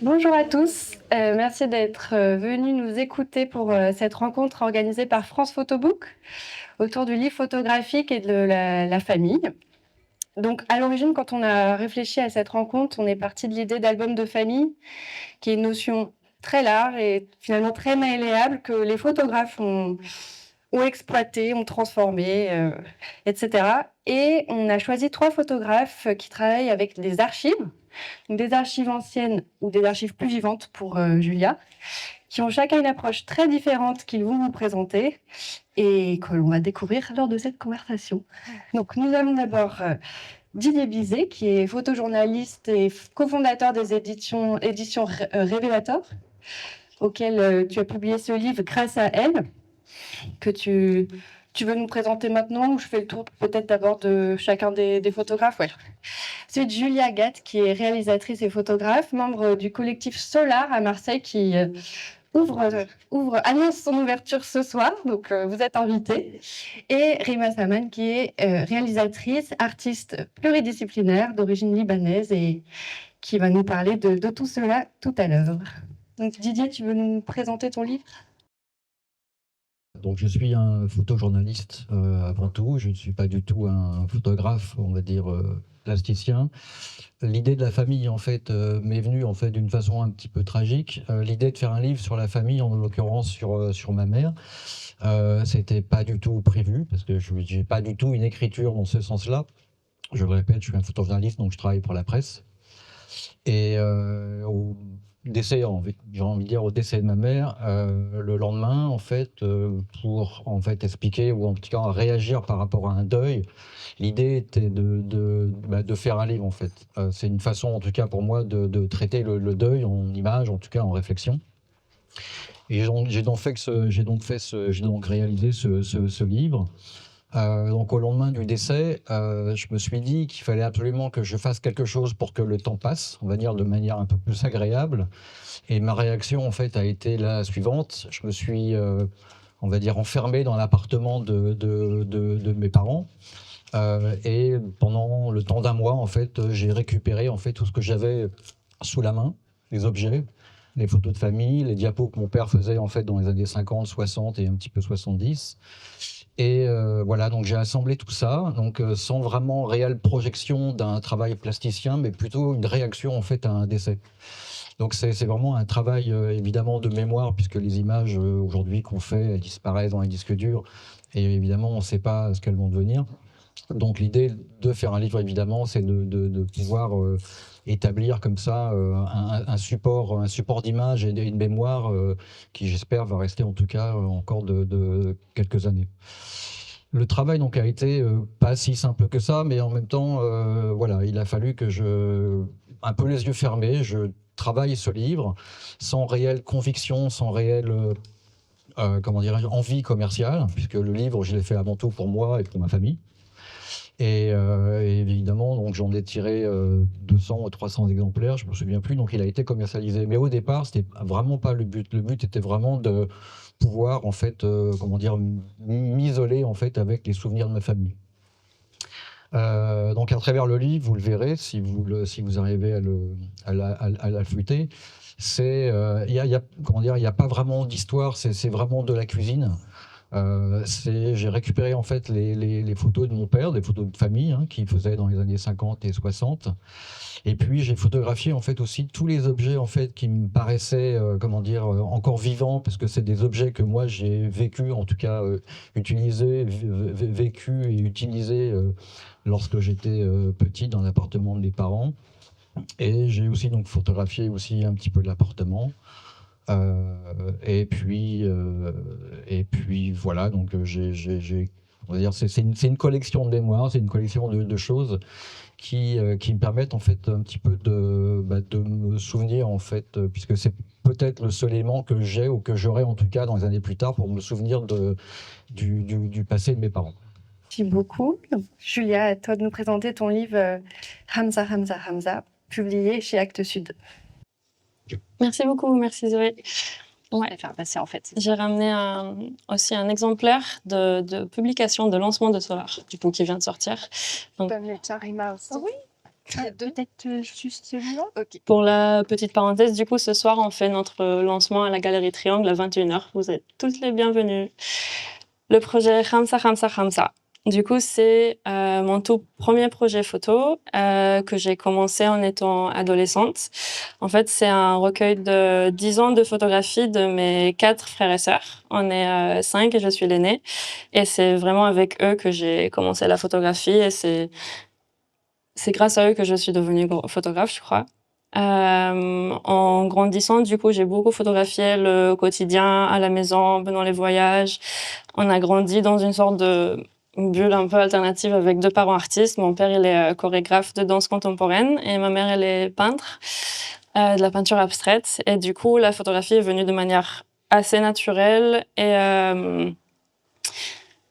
Bonjour à tous, merci d'être venus nous écouter pour cette rencontre organisée par France Photobook autour du livre photographique et de la famille. Donc à l'origine, quand on a réfléchi à cette rencontre, on est parti de l'idée d'album de famille, qui est une notion très large et finalement très malléable que les photographes ont exploité, ont transformé, etc. Et on a choisi 3 photographes qui travaillent avec des archives, donc des archives anciennes ou des archives plus vivantes pour Julia, qui ont chacun une approche très différente qu'ils vont vous présenter et que l'on va découvrir lors de cette conversation. Donc nous avons d'abord Didier Bizet, qui est photojournaliste et cofondateur des éditions Révélateur, auquel tu as publié ce livre grâce à elle, que tu veux nous présenter maintenant, ou je fais le tour peut-être d'abord de chacun des photographes. Ouais. Ensuite, Julia Gatt, qui est réalisatrice et photographe, membre du collectif Solar à Marseille, qui annonce son ouverture ce soir, donc vous êtes invités. Et Rima Saman, qui est réalisatrice, artiste pluridisciplinaire d'origine libanaise et qui va nous parler de tout cela tout à l'heure. Donc Didier, tu veux nous présenter ton livre ? Donc je suis un photojournaliste avant tout, je ne suis pas du tout un photographe, on va dire plasticien. L'idée de la famille en fait m'est venue en fait d'une façon un petit peu tragique. L'idée de faire un livre sur la famille, en l'occurrence sur ma mère, c'était pas du tout prévu parce que je n'ai pas du tout une écriture dans ce sens-là. Je le répète, je suis un photojournaliste, donc je travaille pour la presse. Et au décès, j'ai envie de dire au décès de ma mère, le lendemain, en fait, pour en fait expliquer ou en tout cas réagir par rapport à un deuil, l'idée était de faire un livre en fait. C'est une façon, en tout cas pour moi, de traiter le deuil en image, en tout cas en réflexion. Et j'ai donc réalisé ce livre. Donc au lendemain du décès, je me suis dit qu'il fallait absolument que je fasse quelque chose pour que le temps passe, on va dire de manière un peu plus agréable. Et ma réaction en fait a été la suivante. Je me suis, on va dire, enfermé dans l'appartement de mes parents. Et pendant le temps d'un mois, en fait, j'ai récupéré en fait tout ce que j'avais sous la main, les objets, les photos de famille, les diapos que mon père faisait en fait dans les années 50, 60 et un petit peu 70. Et voilà, donc j'ai assemblé tout ça, donc sans vraiment réelle projection d'un travail plasticien, mais plutôt une réaction en fait à un décès. Donc c'est vraiment un travail évidemment de mémoire, puisque les images aujourd'hui qu'on fait, elles disparaissent dans les disques durs, et évidemment on ne sait pas ce qu'elles vont devenir. Donc l'idée de faire un livre, évidemment, c'est de pouvoir établir comme ça un support d'image et une mémoire qui, j'espère, va rester en tout cas encore de quelques années. Le travail donc a été pas si simple que ça, mais en même temps, voilà, il a fallu que un peu les yeux fermés, je travaille ce livre sans réelle conviction, sans réelle comment dirais-je, envie commerciale, puisque le livre, je l'ai fait avant tout pour moi et pour ma famille. Et évidemment, donc j'en ai tiré 200 ou 300 exemplaires, je me souviens plus, donc il a été commercialisé. Mais au départ, c'était vraiment pas le but. Le but était vraiment de pouvoir, en fait, comment dire, m'isoler en fait avec les souvenirs de ma famille. Donc à travers le livre, vous le verrez si vous arrivez à la feuilleter. C'est, comment dire, il y a pas vraiment d'histoire, c'est vraiment de la cuisine. J'ai récupéré en fait les photos de mon père, des photos de famille hein, qu'il faisait dans les années 50 et 60. Et puis j'ai photographié en fait aussi tous les objets en fait qui me paraissaient comment dire encore vivants, parce que c'est des objets que moi j'ai vécu, en tout cas utilisé, vécu et utilisé lorsque j'étais petit dans l'appartement de mes parents. Et j'ai aussi donc photographié aussi un petit peu l'appartement. Et puis voilà, donc on va dire, c'est une collection de mémoires, c'est une collection de choses qui me permettent en fait un petit peu de me souvenir en fait, puisque c'est peut-être le seul élément que j'ai ou que j'aurai en tout cas dans les années plus tard pour me souvenir du passé de mes parents. Merci beaucoup. Julia, à toi de nous présenter ton livre Hamza, Hamza, Hamza, publié chez Actes Sud. Merci beaucoup, merci Zoé. Ouais. Je vais faire passer en fait. J'ai ramené aussi un exemplaire de publication de lancement de Solar, du coup, qui vient de sortir. Donc, Rima aussi. Oui. Peut-être juste celui-là. Ok. Pour la petite parenthèse, du coup, ce soir, on fait notre lancement à la Galerie Triangle à 21h. Vous êtes tous les bienvenus. Le projet Khamsa Khamsa Khamsa. Du coup, c'est mon tout premier projet photo que j'ai commencé en étant adolescente. En fait, c'est un recueil de 10 ans de photographies de mes 4 frères et sœurs. On est 5 et je suis l'aînée. Et c'est vraiment avec eux que j'ai commencé la photographie et c'est grâce à eux que je suis devenue photographe, je crois. En grandissant, du coup, j'ai beaucoup photographié le quotidien à la maison, pendant les voyages. On a grandi dans une sorte de bulle un peu alternative avec 2 parents artistes. Mon père, il est chorégraphe de danse contemporaine et ma mère, elle est peintre, de la peinture abstraite. Et du coup, la photographie est venue de manière assez naturelle et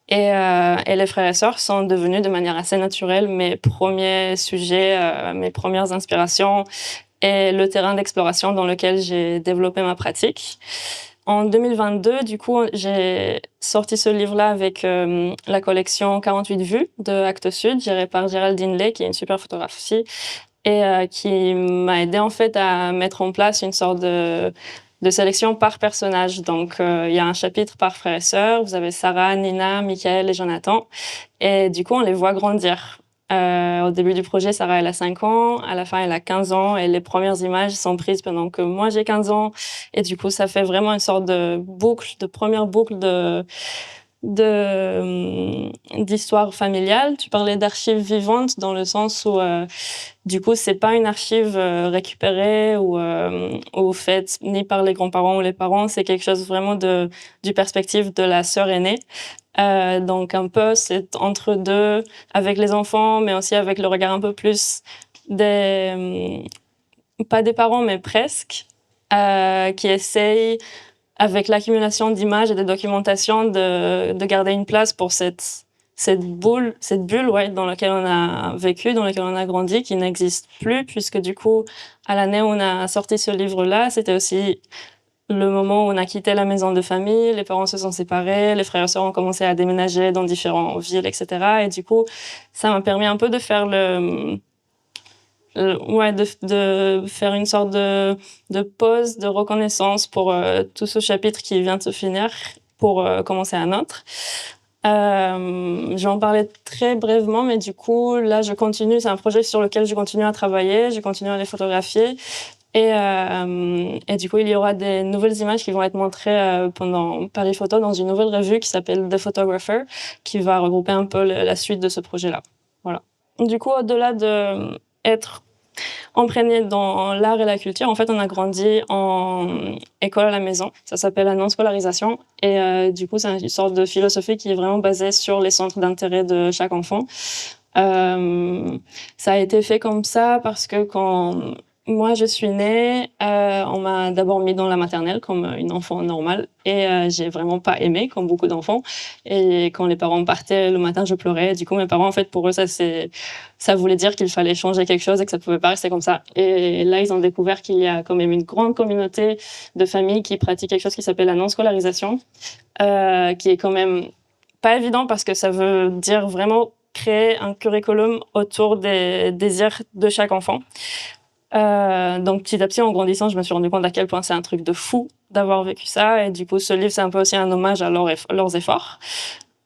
les frères et sœurs sont devenus de manière assez naturelle mes premiers sujets, mes premières inspirations et le terrain d'exploration dans lequel j'ai développé ma pratique. En 2022, du coup, j'ai sorti ce livre-là avec la collection 48 vues de Actes Sud, gérée par Géraldine Lay, qui est une super photographe aussi, et qui m'a aidé en fait à mettre en place une sorte de sélection par personnage. Donc, il y a un chapitre par frère et sœur. Vous avez Sarah, Nina, Michael et Jonathan. Et du coup, on les voit grandir. Au début du projet, Sarah, elle a 5 ans. À la fin, elle a 15 ans. Et les premières images sont prises pendant que moi, j'ai 15 ans. Et du coup, ça fait vraiment une sorte de boucle, de première boucle d'histoire familiale. Tu parlais d'archives vivantes dans le sens où du coup c'est pas une archive récupérée ou faite ni par les grands-parents ou les parents, c'est quelque chose vraiment du perspective de la sœur aînée. Donc un peu c'est entre deux avec les enfants mais aussi avec le regard un peu plus des pas des parents mais presque qui essayent avec l'accumulation d'images et de documentation, de garder une place pour cette bulle, ouais, dans laquelle on a vécu, dans laquelle on a grandi, qui n'existe plus, puisque du coup, à l'année où on a sorti ce livre-là, c'était aussi le moment où on a quitté la maison de famille, les parents se sont séparés, les frères et sœurs ont commencé à déménager dans différentes villes, etc. Et du coup, ça m'a permis un peu de faire de faire une sorte de pause, de reconnaissance pour tout ce chapitre qui vient de se finir, pour commencer un autre. Je vais en parler très brièvement, mais du coup, là, je continue. C'est un projet sur lequel je continue à travailler, je continue à les photographier. Et du coup, il y aura des nouvelles images qui vont être montrées pendant Paris Photo dans une nouvelle revue qui s'appelle The Photographer, qui va regrouper un peu la suite de ce projet-là. Voilà. Du coup, au-delà de être imprégné dans l'art et la culture, en fait, on a grandi en école à la maison. Ça s'appelle la non-scolarisation. Et du coup, c'est une sorte de philosophie qui est vraiment basée sur les centres d'intérêt de chaque enfant. Ça a été fait comme ça parce que quand moi je suis née, on m'a d'abord mis dans la maternelle comme une enfant normale et j'ai vraiment pas aimé comme beaucoup d'enfants. Et quand les parents partaient le matin, je pleurais. Du coup, mes parents, en fait, pour eux, ça voulait dire qu'il fallait changer quelque chose et que ça pouvait pas rester comme ça. Et là, ils ont découvert qu'il y a quand même une grande communauté de familles qui pratiquent quelque chose qui s'appelle la non-scolarisation, qui est quand même pas évident parce que ça veut dire vraiment créer un curriculum autour des désirs de chaque enfant. Donc petit à petit, en grandissant, je me suis rendu compte à quel point c'est un truc de fou d'avoir vécu ça. Et du coup, ce livre, c'est un peu aussi un hommage à leurs efforts.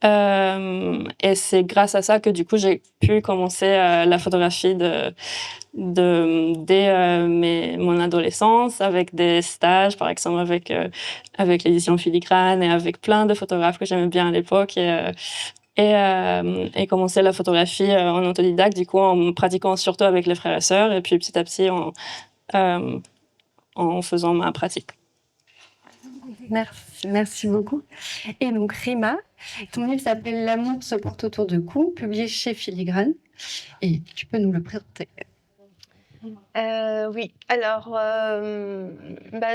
Et c'est grâce à ça que du coup, j'ai pu commencer la photographie dès mon adolescence, avec des stages, par exemple, avec l'édition Filigrane et avec plein de photographes que j'aimais bien à l'époque. Et commencer la photographie en autodidacte, du coup, en pratiquant surtout avec les frères et sœurs, et puis petit à petit en faisant ma pratique. Merci beaucoup. Et donc, Rima, ton livre s'appelle L'amour se porte autour de cou, publié chez Filigrane. Et tu peux nous le présenter? Oui, alors,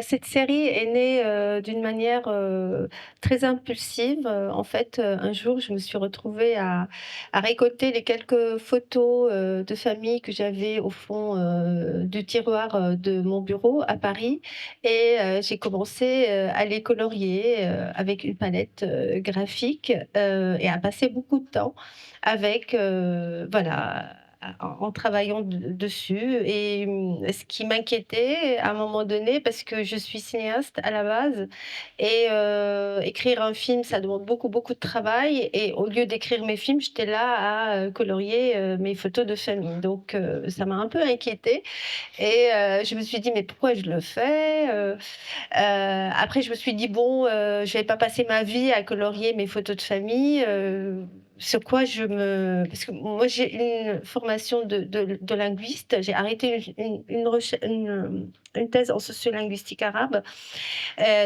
cette série est née, d'une manière, très impulsive. En fait, un jour, je me suis retrouvée à récolter les quelques photos, de famille que j'avais au fond, du tiroir, de mon bureau à Paris et j'ai commencé, à les colorier, avec une palette, graphique, et à passer beaucoup de temps avec, voilà, en travaillant dessus et ce qui m'inquiétait à un moment donné, parce que je suis cinéaste à la base et écrire un film, ça demande beaucoup, beaucoup de travail et au lieu d'écrire mes films, j'étais là à, colorier, mes photos de famille. Donc ça m'a un peu inquiétée et je me suis dit: «Mais pourquoi je le fais?» Après je me suis dit: «Bon, je vais pas passer ma vie à colorier mes photos de famille, sur quoi je me» parce que moi j'ai une formation de linguiste. J'ai arrêté une thèse en sociolinguistique arabe.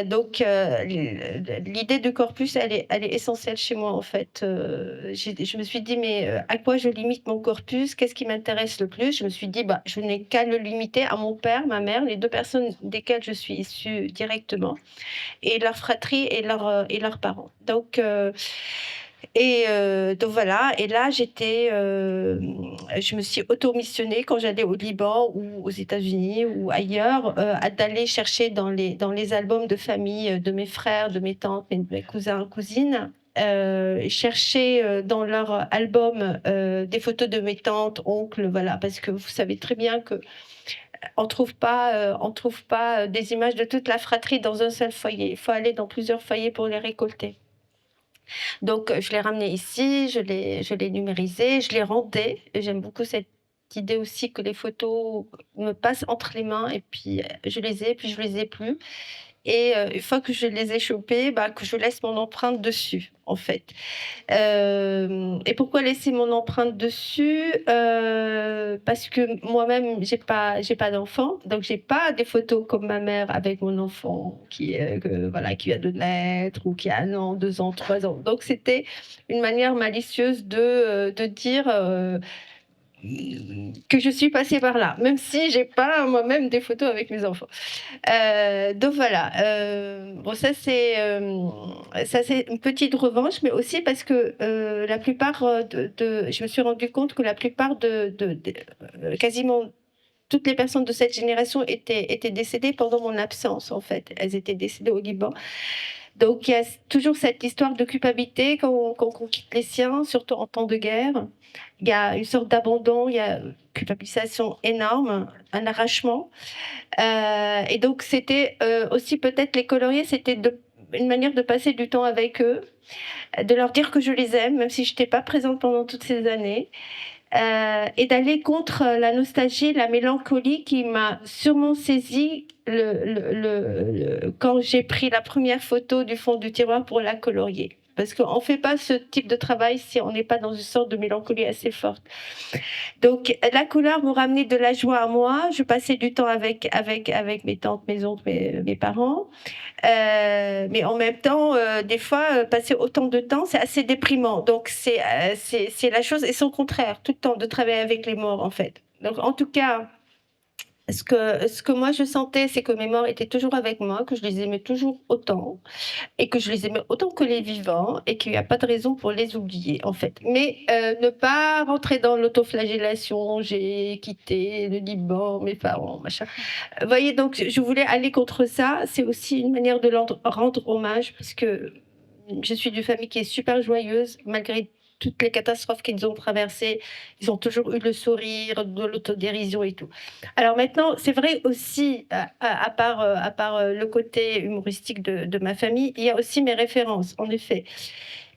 Donc l'idée de corpus, elle est essentielle chez moi, en fait. Je me suis dit: «Mais, à quoi je limite mon corpus? Qu'est-ce qui m'intéresse le plus?» Je me suis dit: «Bah, je n'ai qu'à le limiter à mon père, ma mère, les 2 personnes desquelles je suis issue directement et leur fratrie et leurs parents». Donc voilà, et là je me suis auto-missionnée quand j'allais au Liban ou aux États-Unis ou ailleurs, à d'aller chercher dans les albums de famille, de mes frères, de mes tantes, de mes cousins, cousines, chercher, dans leur album, des photos de mes tantes, oncles, voilà. Parce que vous savez très bien qu'on trouve pas, des images de toute la fratrie dans un seul foyer. Il faut aller dans plusieurs foyers pour les récolter. Donc, je l'ai ramené ici, je l'ai numérisé, je l'ai rendé. Et j'aime beaucoup cette idée aussi que les photos me passent entre les mains et puis, je les ai, puis je les ai plus et une fois que je les ai chopées, bah, que je laisse mon empreinte dessus, en fait. Et pourquoi laisser mon empreinte dessus? Parce que moi-même, j'ai pas d'enfant, donc j'ai pas des photos comme ma mère avec mon enfant qui vient de naître ou qui a 1 an, 2 ans, 3 ans. Donc c'était une manière malicieuse de dire, que je suis passée par là, même si j'ai pas moi-même des photos avec mes enfants. Donc voilà, bon ça c'est une petite revanche, mais aussi parce que, la plupart, je me suis rendu compte que la plupart quasiment toutes les personnes de cette génération étaient décédées pendant mon absence, en fait. Elles étaient décédées au Liban. Donc il y a toujours cette histoire de culpabilité quand on quitte les siens, surtout en temps de guerre. Il y a une sorte d'abandon, il y a une culpabilisation énorme, un arrachement. Et donc c'était, aussi peut-être les colorier, c'était une manière de passer du temps avec eux, de leur dire que je les aime, même si je n'étais pas présente pendant toutes ces années. Et d'aller contre la nostalgie, la mélancolie qui m'a sûrement saisie quand j'ai pris la première photo du fond du tiroir pour la colorier. Parce qu'on ne fait pas ce type de travail si on n'est pas dans une sorte de mélancolie assez forte. Donc la couleur me ramenait de la joie à moi. Je passais du temps avec mes tantes, mes oncles, mes parents. Mais en même temps, des fois, passer autant de temps, c'est assez déprimant. Donc c'est la chose et son contraire, tout le temps, de travailler avec les morts, en fait. Donc en tout cas, ce que moi je sentais, c'est que mes morts étaient toujours avec moi, que je les aimais toujours autant et que je les aimais autant que les vivants et qu'il n'y a pas de raison pour les oublier, en fait. Mais ne pas rentrer dans l'autoflagellation, j'ai quitté le Liban, mes parents, machin. Vous voyez, donc je voulais aller contre ça. C'est aussi une manière de leur rendre hommage, parce que je suis d'une famille qui est super joyeuse, malgré toutes les catastrophes qu'ils ont traversées. Ils ont toujours eu le sourire, de l'autodérision et tout. Alors maintenant, c'est vrai aussi, à part le côté humoristique de ma famille, il y a aussi mes références, en effet.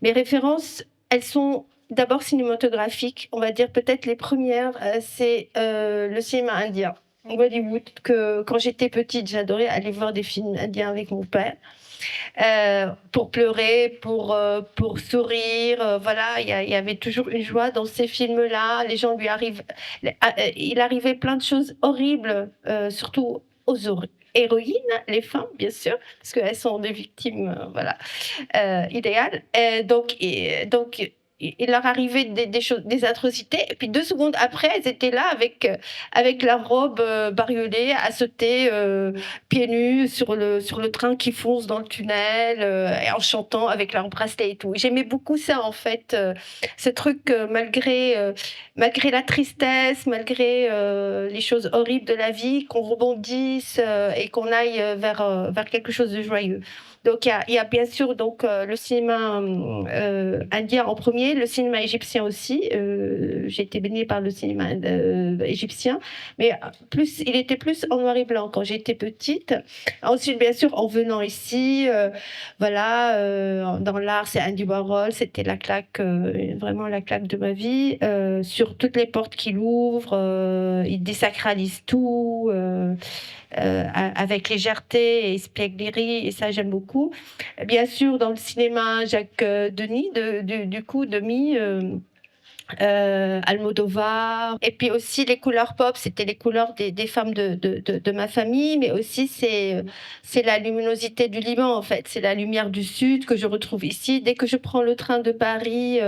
Mes références, elles sont d'abord cinématographiques. On va dire peut-être les premières, c'est le cinéma indien. Bollywood, que quand j'étais petite, j'adorais aller voir des films indiens avec mon père. Pour pleurer, pour sourire, voilà, il y avait toujours une joie dans ces films-là. Les gens il arrivait plein de choses horribles, surtout aux héroïnes, les femmes, bien sûr, parce qu'elles sont des victimes, voilà, idéales. Donc il leur arrivait des choses, des atrocités. Et puis 2 secondes après, elles étaient là avec leur robe bariolée, à sauter pieds nus sur le train qui fonce dans le tunnel, et en chantant avec leur bracelet et tout. J'aimais beaucoup ça, en fait, ce truc, malgré la tristesse, malgré les choses horribles de la vie, qu'on rebondisse et qu'on aille vers quelque chose de joyeux. Donc il y a bien sûr donc le cinéma indien en premier, le cinéma égyptien aussi. J'ai été baignée par le cinéma égyptien, mais il était plus en noir et blanc quand j'étais petite. Ensuite, bien sûr, en venant ici, dans l'art, c'est Andy Warhol, c'était la claque, vraiment la claque de ma vie. Sur toutes les portes qu'il ouvre, il désacralise tout. Avec légèreté et espièglerie, et ça j'aime beaucoup. Bien sûr, dans le cinéma, Jacques Denis, Demy, Almodovar, et puis aussi les couleurs pop, c'était les couleurs des femmes de ma famille, mais aussi c'est la luminosité du Liban, en fait, c'est la lumière du sud que je retrouve ici. Dès que je prends le train de Paris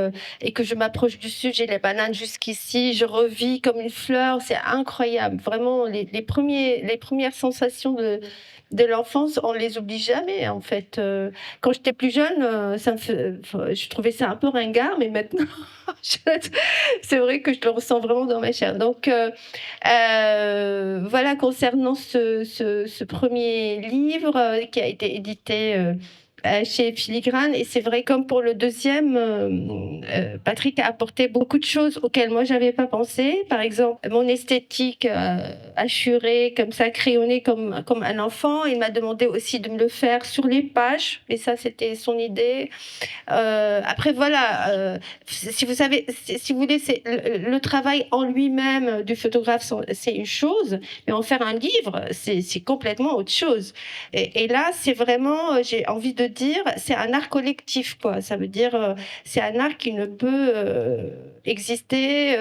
et que je m'approche du sud, j'ai les bananes jusqu'ici, je revis comme une fleur, c'est incroyable, vraiment les premières sensations de l'enfance, on les oublie jamais, en fait. Quand j'étais plus jeune, je trouvais ça un peu ringard, mais maintenant, c'est vrai que je le ressens vraiment dans ma chair. Donc, voilà, concernant ce premier livre qui a été édité chez Filigrane, et c'est vrai, comme pour le deuxième, Patrick a apporté beaucoup de choses auxquelles moi j'avais pas pensé. Par exemple, mon esthétique hachurée, comme ça, crayonnée comme un enfant. Il m'a demandé aussi de me le faire sur les pages, et ça c'était son idée. Après voilà, si vous voulez, c'est le travail en lui-même du photographe, c'est une chose, mais en faire un livre, c'est complètement autre chose. Et là, c'est vraiment, j'ai envie de dire, c'est un art collectif, quoi. Ça veut dire, c'est un art qui ne peut exister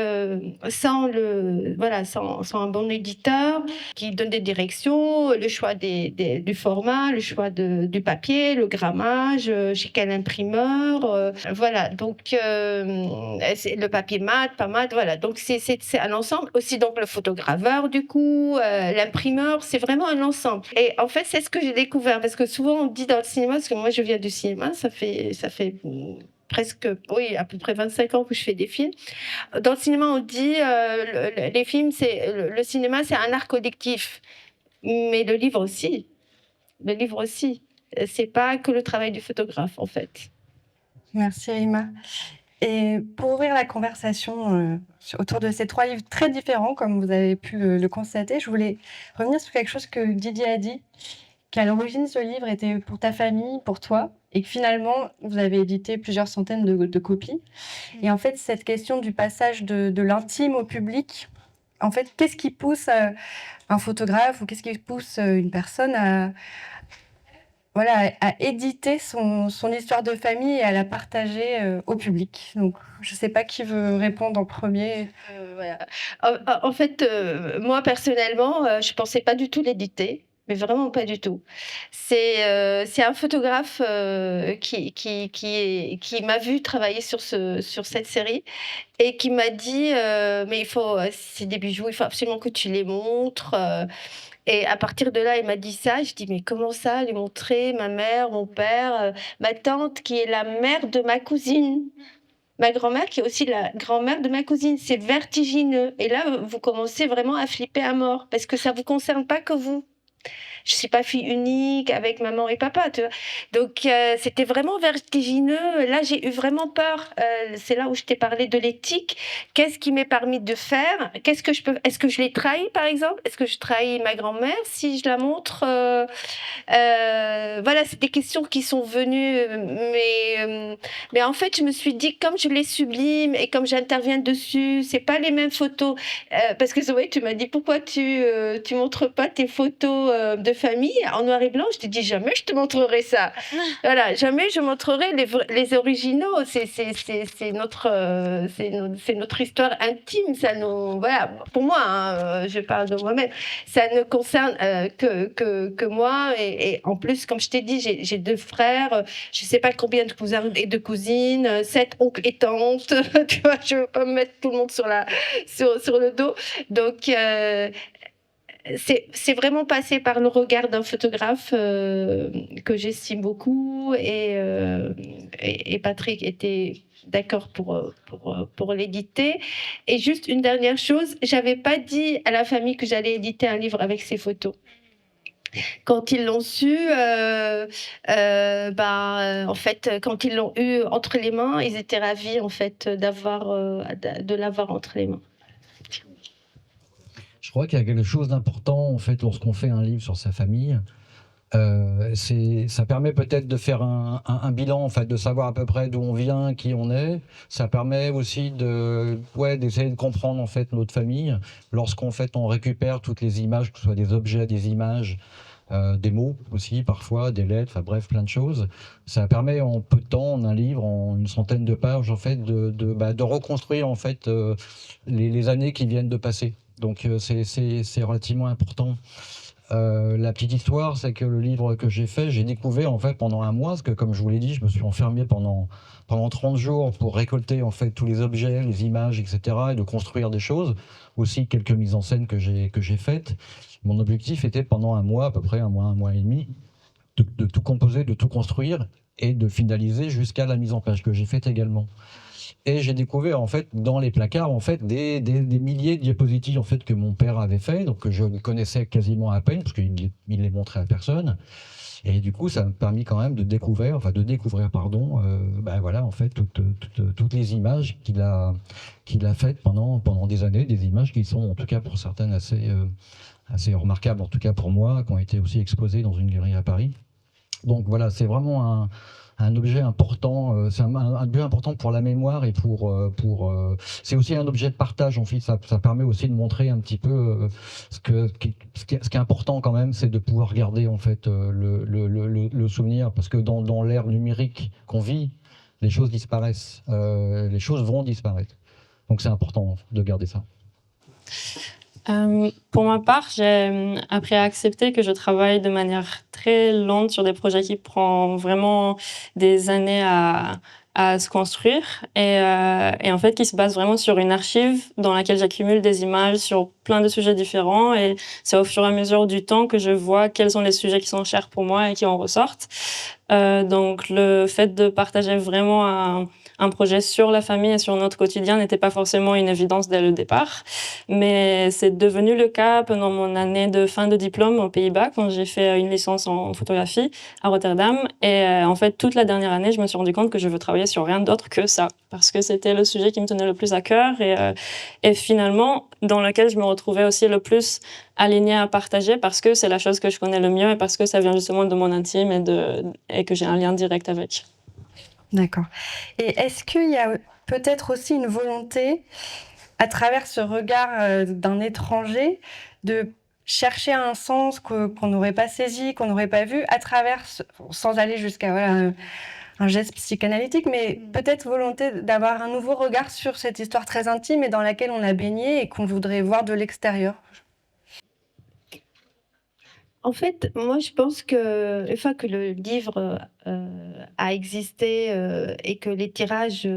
sans un bon éditeur qui donne des directions, le choix du format, le choix du papier, le grammage, chez quel imprimeur, voilà. Donc c'est le papier mat, pas mat, voilà. Donc c'est un ensemble. Aussi donc le photograveur, du coup, l'imprimeur, c'est vraiment un ensemble. Et en fait, c'est ce que j'ai découvert, parce que souvent on dit dans le cinéma, parce que moi je viens du cinéma, ça fait presque, oui, à peu près 25 ans que je fais des films. Dans le cinéma, on dit les films, le cinéma, c'est un art collectif, mais le livre aussi. Le livre aussi. C'est pas que le travail du photographe, en fait. Merci Rima. Et pour ouvrir la conversation autour de ces 3 livres très différents, comme vous avez pu le constater, je voulais revenir sur quelque chose que Didier a dit, qu'à l'origine, ce livre était pour ta famille, pour toi, et que finalement, vous avez édité plusieurs centaines de copies. Et en fait, cette question du passage de l'intime au public, en fait, qu'est-ce qui pousse un photographe ou qu'est-ce qui pousse une personne à éditer son histoire de famille et à la partager au public. Donc, je ne sais pas qui veut répondre en premier. Voilà. En fait, moi, personnellement, je ne pensais pas du tout l'éditer. Mais vraiment pas du tout. C'est un photographe qui m'a vu travailler sur cette série et qui m'a dit mais c'est des bijoux, il faut absolument que tu les montres. Et à partir de là, il m'a dit ça. Je dis mais comment ça, les montrer, ma mère, mon père, ma tante qui est la mère de ma cousine. Ma grand-mère qui est aussi la grand-mère de ma cousine, c'est vertigineux. Et là, vous commencez vraiment à flipper à mort parce que ça vous concerne pas que vous. Je suis pas fille unique avec maman et papa, tu vois. Donc c'était vraiment vertigineux. Là, j'ai eu vraiment peur. C'est là où je t'ai parlé de l'éthique. Qu'est-ce qui m'est permis de faire? Est-ce que je l'ai trahi, par exemple? Est-ce que je trahis ma grand-mère si je la montre? Voilà, c'est des questions qui sont venues, mais en fait, je me suis dit, comme je les sublime et comme j'interviens dessus, c'est pas les mêmes photos. Parce que Zoé, tu m'as dit pourquoi tu montres pas tes photos de famille en noir et blanc. Je te dis jamais je te montrerai ça. Voilà, jamais je montrerai les originaux. C'est notre histoire intime. Ça nous, voilà, pour moi, hein, je parle de moi-même. Ça ne concerne que moi. Et en plus, comme je t'ai dit, j'ai 2 frères. Je sais pas combien de cousins et de cousines, 7 oncles et tantes. Tu vois, je veux pas me mettre tout le monde sur le dos. Donc c'est vraiment passé par le regard d'un photographe que j'estime beaucoup et Patrick était d'accord pour l'éditer. Et juste une dernière chose, j'avais pas dit à la famille que j'allais éditer un livre avec ces photos. Quand ils l'ont su, en fait, quand ils l'ont eu entre les mains, ils étaient ravis en fait de l'avoir entre les mains. Je crois qu'il y a quelque chose d'important en fait lorsqu'on fait un livre sur sa famille. Ça permet peut-être de faire un bilan, en fait, de savoir à peu près d'où on vient, qui on est. Ça permet aussi d'essayer de comprendre en fait notre famille. Lorsqu'en fait on récupère toutes les images, que ce soit des objets, des images, des mots aussi parfois, des lettres, enfin bref, plein de choses. Ça permet en peu de temps, en un livre, en une centaine de pages, en fait, de reconstruire en fait les années qui viennent de passer. Donc c'est relativement important. La petite histoire, c'est que le livre que j'ai fait, j'ai découvert en fait pendant un mois, parce que comme je vous l'ai dit, je me suis enfermé pendant 30 jours pour récolter en fait tous les objets, les images, etc. et de construire des choses. Aussi quelques mises en scène que j'ai faites. Mon objectif était pendant un mois, à peu près un mois et demi, de tout composer, de tout construire et de finaliser jusqu'à la mise en page que j'ai faite également. Et j'ai découvert en fait dans les placards en fait des milliers de diapositives en fait que mon père avait fait, donc que je ne connaissais quasiment à peine parce qu'il les montrait à personne. Et du coup, ça m'a permis quand même de découvrir voilà en fait toutes les images qu'il a faites pendant des années, des images qui sont en tout cas pour certaines assez remarquables, en tout cas pour moi, qui ont été aussi exposées dans une galerie à Paris. Donc voilà, c'est vraiment un objet important, c'est un objet important pour la mémoire et c'est aussi un objet de partage en fait. Ça permet aussi de montrer un petit peu ce qui est important quand même, c'est de pouvoir garder en fait le souvenir, parce que dans l'ère numérique qu'on vit, les choses disparaissent, les choses vont disparaître. Donc c'est important de garder ça. Pour ma part, j'ai appris à accepter que je travaille de manière très lente sur des projets qui prennent vraiment des années à se construire et en fait qui se base vraiment sur une archive dans laquelle j'accumule des images sur plein de sujets différents, et c'est au fur et à mesure du temps que je vois quels sont les sujets qui sont chers pour moi et qui en ressortent. Donc le fait de partager vraiment un projet sur la famille et sur notre quotidien n'était pas forcément une évidence dès le départ, mais c'est devenu le cas pendant mon année de fin de diplôme aux Pays-Bas, quand j'ai fait une licence en photographie à Rotterdam. Et en fait, toute la dernière année, je me suis rendu compte que je veux travailler sur rien d'autre que ça, parce que c'était le sujet qui me tenait le plus à cœur et finalement dans lequel je me retrouvais aussi le plus alignée à partager, parce que c'est la chose que je connais le mieux et parce que ça vient justement de mon intime et que j'ai un lien direct avec. D'accord. Et est-ce qu'il y a peut-être aussi une volonté, à travers ce regard d'un étranger, de chercher un sens qu'on n'aurait pas saisi, qu'on n'aurait pas vu, à travers, sans aller jusqu'à un geste psychanalytique, mais peut-être volonté d'avoir un nouveau regard sur cette histoire très intime et dans laquelle on a baigné et qu'on voudrait voir de l'extérieur? En fait, moi, je pense qu'une fois que le livre a existé et que les tirages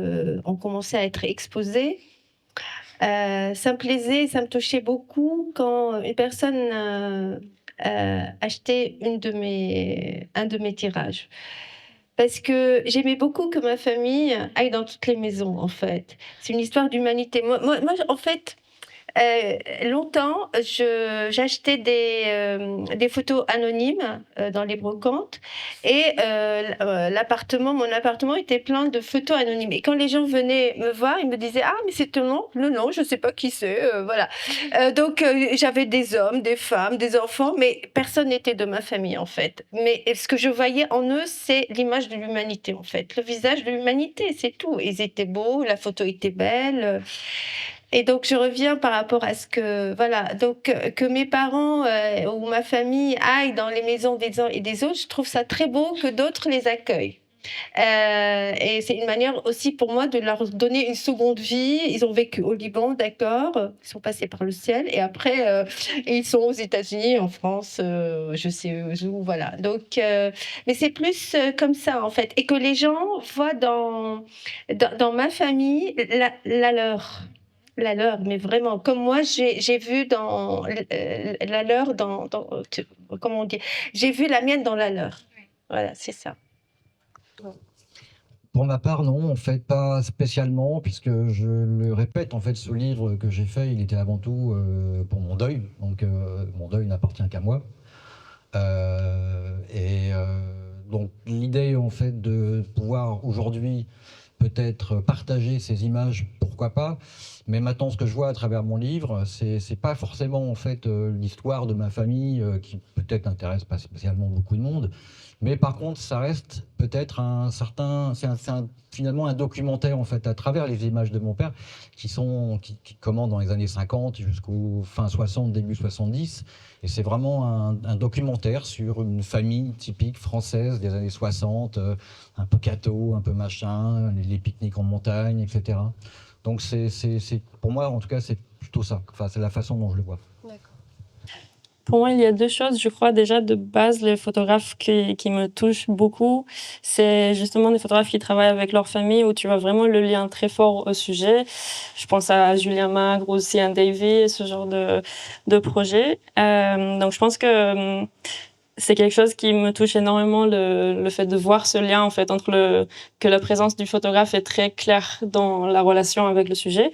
ont commencé à être exposés, ça me plaisait, ça me touchait beaucoup quand une personne achetait un de mes tirages. Parce que j'aimais beaucoup que ma famille aille dans toutes les maisons, en fait. C'est une histoire d'humanité. Moi, en fait, longtemps, j'achetais des photos anonymes dans les brocantes, et mon appartement était plein de photos anonymes. Et quand les gens venaient me voir, ils me disaient: ah, mais c'est ton nom? Le nom, je sais pas qui c'est. Voilà. Donc j'avais des hommes, des femmes, des enfants, mais personne n'était de ma famille en fait. Mais ce que je voyais en eux, c'est l'image de l'humanité en fait, le visage de l'humanité, c'est tout. Ils étaient beaux, la photo était belle. Et donc, je reviens par rapport à ce que, voilà, donc que mes parents ou ma famille aillent dans les maisons des uns et des autres, je trouve ça très beau que d'autres les accueillent. Et c'est une manière aussi pour moi de leur donner une seconde vie. Ils ont vécu au Liban, d'accord, ils sont passés par le ciel, et après ils sont aux États-Unis, en France, je sais où, voilà. Donc, mais c'est plus comme ça en fait, et que les gens voient dans ma famille la leur. La leur, mais vraiment, comme moi, j'ai vu dans la leur, comment on dit, j'ai vu la mienne dans la leur. Voilà, c'est ça. Pour ma part, non, en fait, pas spécialement, puisque je le répète, en fait, ce livre que j'ai fait, il était avant tout pour mon deuil. Donc, mon deuil n'appartient qu'à moi. Donc, l'idée, en fait, de pouvoir aujourd'hui peut-être partager ces images, pourquoi pas. Mais maintenant, ce que je vois à travers mon livre, c'est pas forcément en fait l'histoire de ma famille qui peut-être n'intéresse pas spécialement beaucoup de monde. Mais par contre, ça reste peut-être un certain, finalement un documentaire en fait à travers les images de mon père qui commencent dans les années 50 jusqu'au fin 60, début 70. Et c'est vraiment un documentaire sur une famille typique française des années 60, un peu catho, un peu machin, les pique-niques en montagne, etc. Donc pour moi, en tout cas, c'est plutôt ça. Enfin, c'est la façon dont je le vois. D'accord. Pour moi, il y a deux choses. Je crois déjà de base, les photographes qui me touchent beaucoup, c'est justement des photographes qui travaillent avec leur famille où tu vois vraiment le lien très fort au sujet. Je pense à Julien Magre, aussi à Davy, ce genre de projet. Donc je pense que c'est quelque chose qui me touche énormément, le fait de voir ce lien en fait entre que la présence du photographe est très claire dans la relation avec le sujet.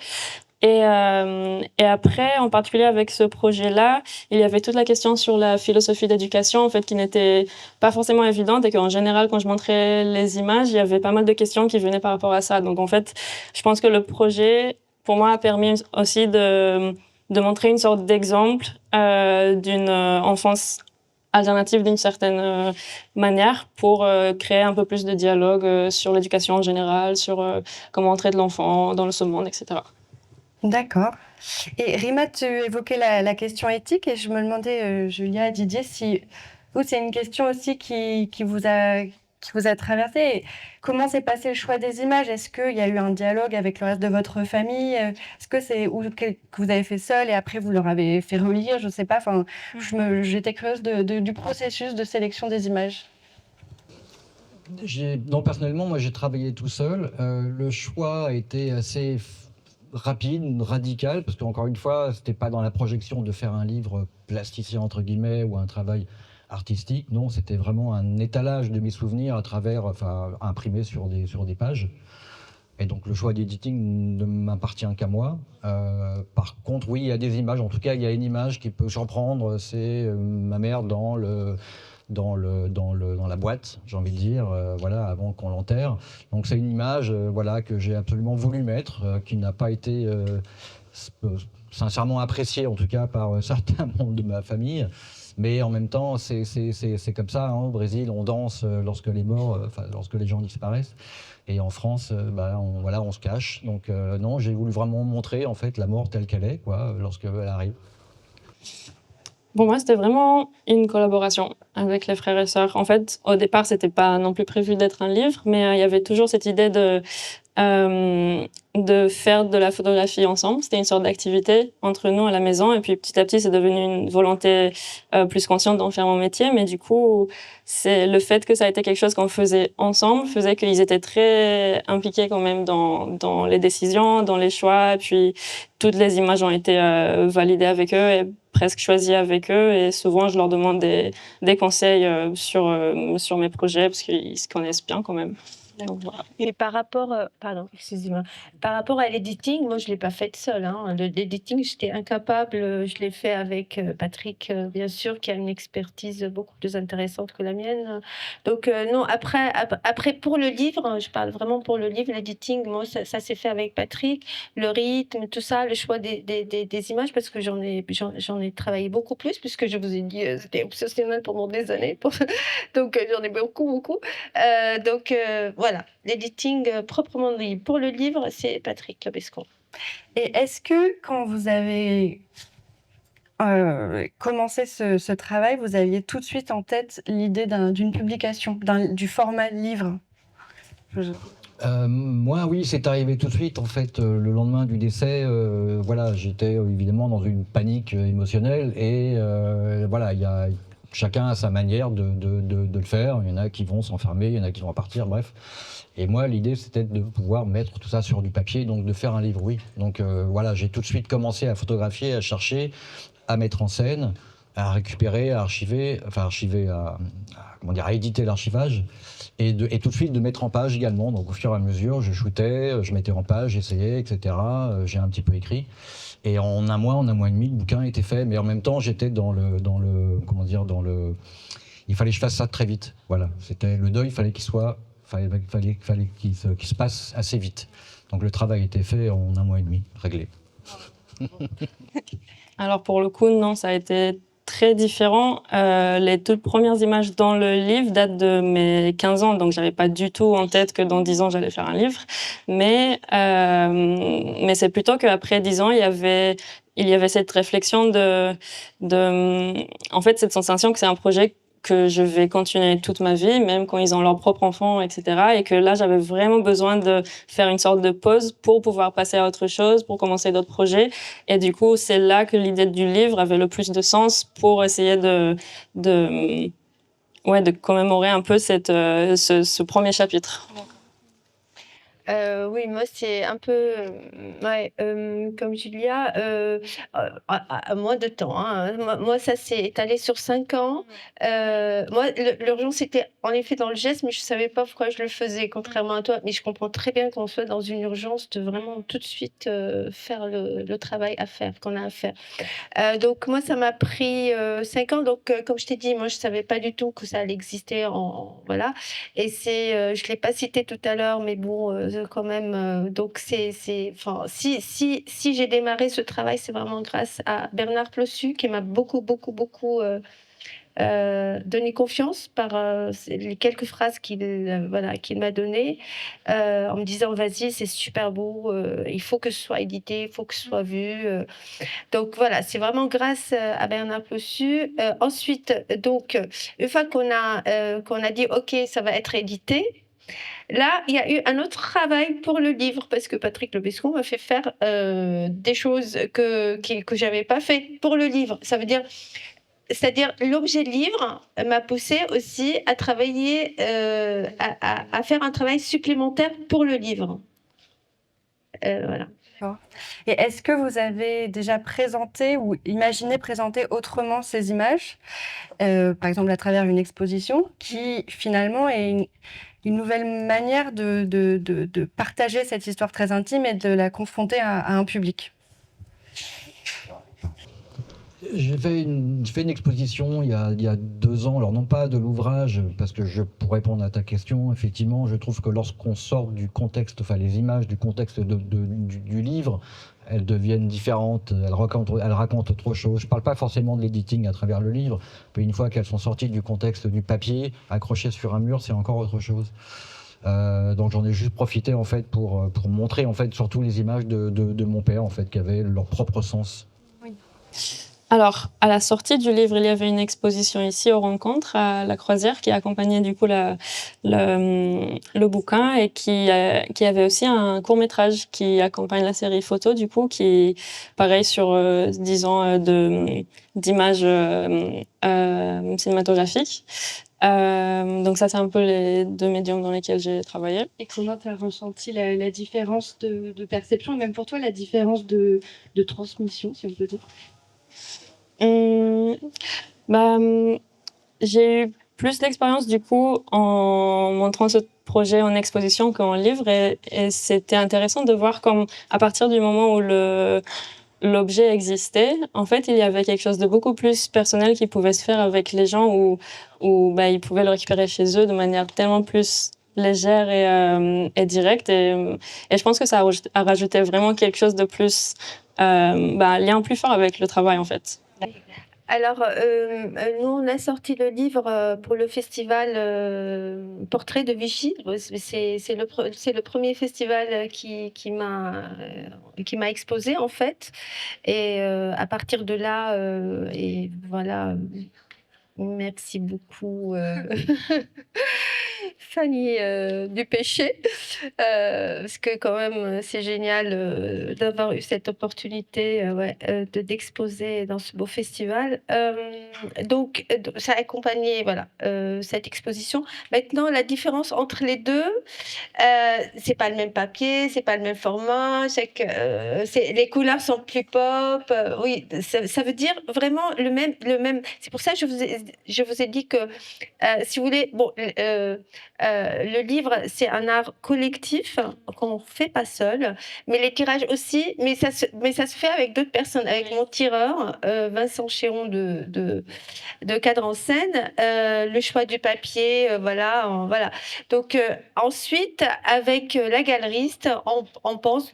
Et après, en particulier avec ce projet-là, il y avait toute la question sur la philosophie d'éducation, en fait, qui n'était pas forcément évidente, et qu'en général, quand je montrais les images, il y avait pas mal de questions qui venaient par rapport à ça. Donc, en fait, je pense que le projet, pour moi, a permis aussi de montrer une sorte d'exemple d'une enfance alternative d'une certaine manière pour créer un peu plus de dialogue sur l'éducation en général, sur comment on traite l'enfant dans ce monde, etc. D'accord. Et Rima, tu évoquais la question éthique et je me demandais, Julia et Didier, si vous, c'est une question aussi qui vous a traversé. Comment s'est passé le choix des images? Est-ce qu'il y a eu un dialogue avec le reste de votre famille? Est-ce que c'est que vous avez fait seul et après vous leur avez fait relire? Je ne sais pas. Enfin, j'étais curieuse du processus de sélection des images. Non, personnellement, moi, j'ai travaillé tout seul. Le choix a été assez rapide, radical, parce qu'encore une fois, c'était pas dans la projection de faire un livre plasticien entre guillemets ou un travail artistique. Non, c'était vraiment un étalage de mes souvenirs à travers, enfin, imprimé sur des pages. Et donc le choix d'editing ne m'appartient qu'à moi. Par contre, oui, il y a des images. En tout cas, il y a une image qui peut surprendre. C'est ma mère dans la boîte, j'ai envie de dire, voilà, avant qu'on l'enterre. Donc c'est une image, voilà, que j'ai absolument voulu mettre, qui n'a pas été sincèrement appréciée, en tout cas par certains membres de ma famille. Mais en même temps, c'est comme ça, hein, au Brésil, on danse lorsque les morts, lorsque les gens disparaissent. Et en France, on se cache. Donc non, j'ai voulu vraiment montrer en fait la mort telle qu'elle est, quoi, lorsqu'elle arrive. Pour moi, c'était vraiment une collaboration avec les frères et sœurs. En fait, au départ, c'était pas non plus prévu d'être un livre, mais il y avait toujours cette idée de faire de la photographie ensemble. C'était une sorte d'activité entre nous à la maison. Et puis, petit à petit, c'est devenu une volonté plus consciente d'en faire mon métier. Mais du coup, c'est le fait que ça a été quelque chose qu'on faisait ensemble, faisait qu'ils étaient très impliqués quand même dans les décisions, dans les choix. Et puis, toutes les images ont été validées avec eux et presque choisies avec eux. Et souvent, je leur demande des conseils sur mes projets parce qu'ils se connaissent bien quand même. Donc, voilà. Et par rapport, excusez-moi, par rapport à l'editing, moi je l'ai pas fait seule. Hein. L'editing, j'étais incapable. Je l'ai fait avec Patrick, bien sûr, qui a une expertise beaucoup plus intéressante que la mienne. Donc non, après pour le livre, je parle vraiment pour le livre, l'editing, moi ça s'est fait avec Patrick, le rythme, tout ça, le choix des images, parce que j'en ai travaillé beaucoup plus, puisque je vous ai dit, c'était obsessionnel pendant des années. Donc j'en ai beaucoup. Donc voilà, l'editing proprement dit pour le livre, c'est Patrick Lobescon. Et est-ce que quand vous avez commencé ce travail, vous aviez tout de suite en tête l'idée d'une publication, du format livre? Je- Moi, oui, c'est arrivé tout de suite. En fait, le lendemain du décès, voilà, j'étais évidemment dans une panique émotionnelle et voilà, chacun a sa manière de le faire. Il y en a qui vont s'enfermer, il y en a qui vont repartir, bref. Et moi, l'idée, c'était de pouvoir mettre tout ça sur du papier, donc de faire un livre, oui. Donc voilà, j'ai tout de suite commencé à photographier, à chercher, à mettre en scène, à récupérer, à archiver, enfin archiver, comment dire, à éditer l'archivage. Et tout de suite de mettre en page également. Donc au fur et à mesure, je shootais, je mettais en page, j'essayais, etc. J'ai un petit peu écrit. Et en un mois et demi, le bouquin était fait. Mais en même temps, j'étais comment dire, il fallait que je fasse ça très vite. Voilà, c'était le deuil, fallait qu'il se passe assez vite. Donc le travail était fait en un mois et demi, réglé. Alors pour le coup, non, ça a été très différent. Les toutes premières images dans le livre datent de mes 15 ans, donc j'avais pas du tout en tête que dans 10 ans j'allais faire un livre. Mais c'est plutôt qu'après 10 ans, il y avait cette réflexion en fait, cette sensation que c'est un projet que je vais continuer toute ma vie, même quand ils ont leurs propres enfants, etc. Et que là, j'avais vraiment besoin de faire une sorte de pause pour pouvoir passer à autre chose, pour commencer d'autres projets. Et du coup, c'est là que l'idée du livre avait le plus de sens pour essayer de commémorer un peu ce premier chapitre. Oui, moi, c'est un peu, ouais, comme Julia, à moins de temps, hein. Moi, ça s'est étalé sur 5 ans. Moi, l'urgence, c'était en effet dans le geste, mais je savais pas pourquoi je le faisais, contrairement à toi. Mais je comprends très bien qu'on soit dans une urgence de vraiment tout de suite, faire le travail à faire, qu'on a à faire. Donc moi, ça m'a pris, 5 ans. Donc, comme je t'ai dit, moi, je savais pas du tout que ça allait exister voilà. Et je l'ai pas cité tout à l'heure, mais bon, quand même, donc enfin, si j'ai démarré ce travail, c'est vraiment grâce à Bernard Plossu qui m'a beaucoup, beaucoup, beaucoup donné confiance par les quelques phrases qu'il m'a données, en me disant vas-y, c'est super beau, il faut que ce soit édité, il faut que ce soit vu. Donc voilà, c'est vraiment grâce à Bernard Plossu. Ensuite, donc, une fois qu'on a dit ok, ça va être édité. Là, il y a eu un autre travail pour le livre parce que Patrick Lebescon m'a fait faire des choses que j'avais pas fait pour le livre. C'est-à-dire l'objet livre m'a poussé aussi à travailler, à faire un travail supplémentaire pour le livre. Voilà. Et est-ce que vous avez déjà présenté ou imaginé présenter autrement ces images, par exemple à travers une exposition, qui finalement est une nouvelle manière de partager cette histoire très intime et de la confronter à un public? J'ai fait une exposition il y a 2 ans, alors non pas de l'ouvrage, parce que pour répondre à ta question, effectivement, je trouve que lorsqu'on sort du contexte, enfin les images du contexte du livre, elles deviennent différentes, elles racontent autre chose. Je ne parle pas forcément de l'editing à travers le livre, mais une fois qu'elles sont sorties du contexte du papier, accrochées sur un mur, c'est encore autre chose. Donc j'en ai juste profité en fait pour montrer en fait surtout les images de mon père en fait qui avaient leur propre sens. Oui. Alors, à la sortie du livre, il y avait une exposition ici aux Rencontres à la Croisière qui accompagnait du coup le bouquin et qui avait aussi un court-métrage qui accompagne la série photo du coup, qui pareil sur 10 ans d'images cinématographiques. Donc ça, c'est un peu les 2 médiums dans lesquels j'ai travaillé. Et comment tu as ressenti la différence de perception, et même pour toi, la différence de transmission, si on peut dire? J'ai eu plus d'expérience du coup en montrant ce projet en exposition qu'en livre et c'était intéressant de voir comme à partir du moment où l'objet existait, en fait, il y avait quelque chose de beaucoup plus personnel qui pouvait se faire avec les gens où ils pouvaient le récupérer chez eux de manière tellement plus légère et directe et je pense que ça a rajouté vraiment quelque chose de plus un lien plus fort avec le travail en fait. Alors, nous, on a sorti le livre pour le festival Portrait de Vichy. C'est le premier festival qui m'a exposé, en fait. Et à partir de là, et voilà, merci beaucoup, Fanny du Péché, parce que quand même, c'est génial d'avoir eu cette opportunité ouais, d'exposer dans ce beau festival. Donc, ça a accompagné voilà, cette exposition. Maintenant, la différence entre les deux, c'est pas le même papier, c'est pas le même format, les couleurs sont plus pop. Oui, ça veut dire vraiment le même. C'est pour ça que je vous ai dit que, si vous voulez, bon, le livre, c'est un art collectif qu'on ne fait pas seul, mais les tirages aussi, mais ça se fait avec d'autres personnes, avec mon tireur, Vincent Chéron de Cadre en Scène, le choix du papier, voilà. Donc ensuite, avec la galeriste, on pense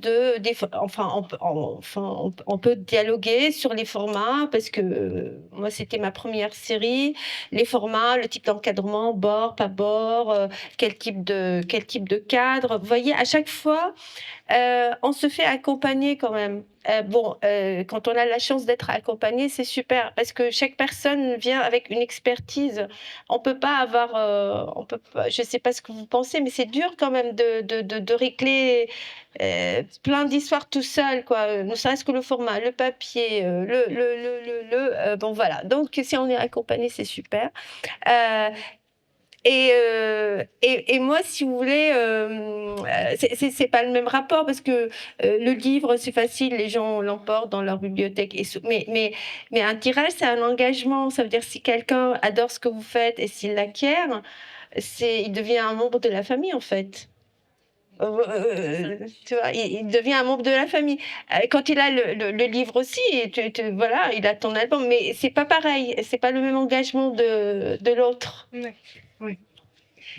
on peut dialoguer sur les formats parce que moi c'était ma première série, les formats, le type d'encadrement, bord, pas bord, quel type de cadre. Vous voyez, à chaque fois, on se fait accompagner quand même. Quand on a la chance d'être accompagné, c'est super parce que chaque personne vient avec une expertise. On peut pas avoir, je sais pas ce que vous pensez, mais c'est dur quand même de régler plein d'histoires tout seul, quoi. Ne serait-ce que le format, le papier, bon voilà. Donc si on est accompagné, c'est super. Et moi, si vous voulez, c'est pas le même rapport parce que le livre, c'est facile, les gens l'emportent dans leur bibliothèque. Mais un tirage, c'est un engagement. Ça veut dire si quelqu'un adore ce que vous faites et s'il l'acquiert, il devient un membre de la famille, en fait. Tu vois, il devient un membre de la famille. Quand il a le livre aussi, voilà, il a ton album, mais c'est pas pareil, c'est pas le même engagement de l'autre. Ouais. Oui.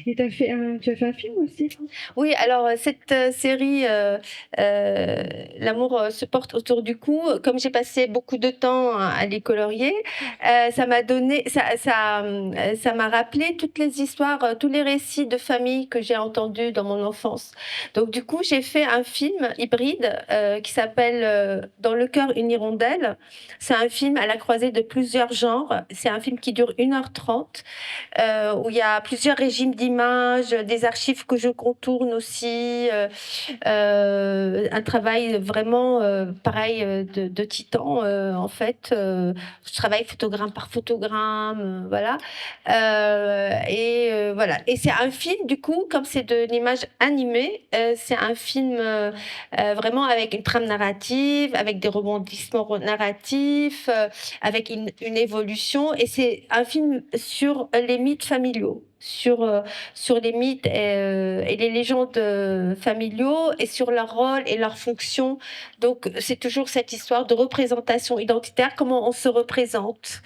Et tu as fait un film aussi? Oui, alors cette série L'amour se porte autour du cou, comme j'ai passé beaucoup de temps à les colorier, ça m'a rappelé toutes les histoires, tous les récits de famille que j'ai entendus dans mon enfance. Donc du coup, j'ai fait un film hybride qui s'appelle Dans le cœur une hirondelle. C'est un film à la croisée de plusieurs genres. C'est un film qui dure 1h30. Où il y a plusieurs régimes d'images, des archives que je contourne aussi, un travail vraiment pareil de titan en fait. Je travaille photogramme par photogramme, voilà. Voilà. Et c'est un film du coup, comme c'est de l'image animée, c'est un film vraiment avec une trame narrative, avec des rebondissements narratifs, avec une évolution. Et c'est un film sur les mythes familiaux, sur les mythes et les légendes familiaux et sur leur rôle et leur fonction. Donc c'est toujours cette histoire de représentation identitaire, comment on se représente